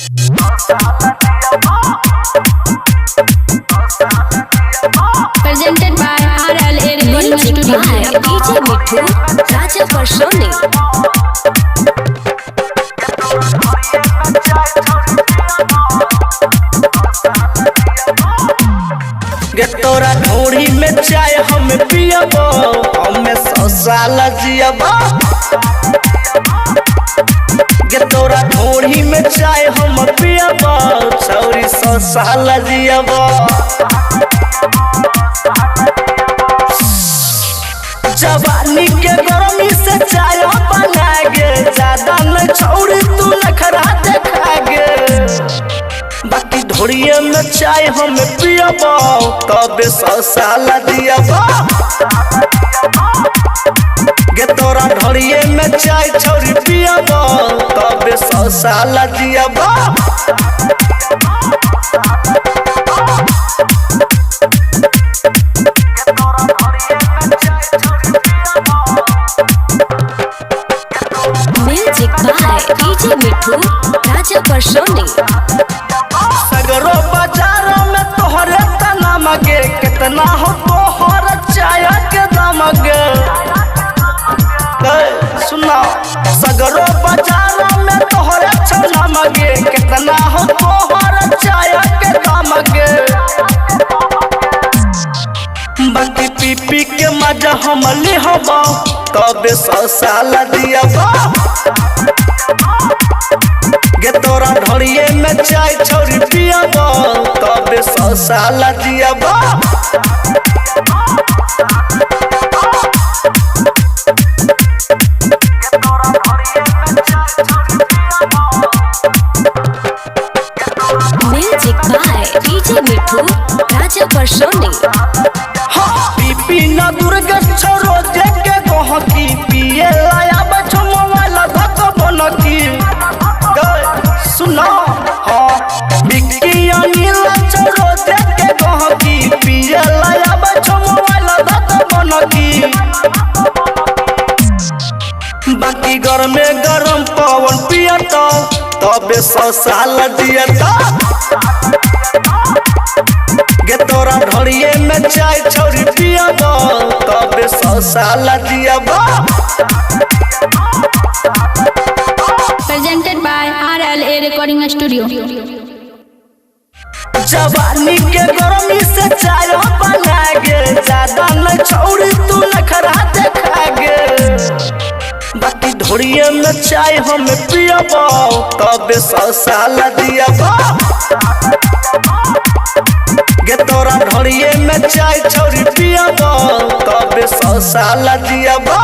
Presented by RLA Recording Studio. DJ Mithu, Raja Personi. गे तोरा ढोरी में चाय हम पियबो हमें 100 साल जियबो। गे तोरा ढोरी में चाय हम पियबो छौरी 100 साल जियबो। जवानी के गर्मी से चाय बना गे ज्यादा न छौरी तू नखरा देखा गे। बाकी ढोरिए में चाय हम पियबो तबे 100 साल जियबो। गे तोरा ढोरिए में चाय छौरी पियबो तबे 100 साल जियबो। Music by DJ Mithu, Raja Personi. सगरो बाजार में तोहरे तना मगे कितना हो तोहर चाय के दाम गे। सुना सगरो बाजार में तोहरे छना मगे कितना हो तोहर चाय के दाम गे। बाकी पी पी के मजा हम लिहबो तबे 100 साल जियबो। गे तोरा ढोरिए में चाय छौरी पियबो तबे 100 साल जियबो। Music by DJ Mithu, Raja Personi. पी न दुर्ग छोरो देखे गहकी पिए लाया बछो मोबाइल धक बनकी। सुनो हाँ बिक्की अनिल छोरो देखे गहकी पिए लाया बछो मोबाइल धक बनकी। बाकी घर में गरम पवन पियता तबे 100 साल जियता। गे तोरा ढोरिए में चाय छौरी पियबो तबे 100 साल जियबो। Presented by RLA Recording Studio. जवानी के गर्मी से चाय बना गे ज्यादा न छौरी तू नखरा देखा गे। बाकी ढोरिए में चाय हम पियबो तबे 100 साल जियबो। गे तोरा ढोरिए में चाय छौरी पियबो तबे 100 साल जियबो।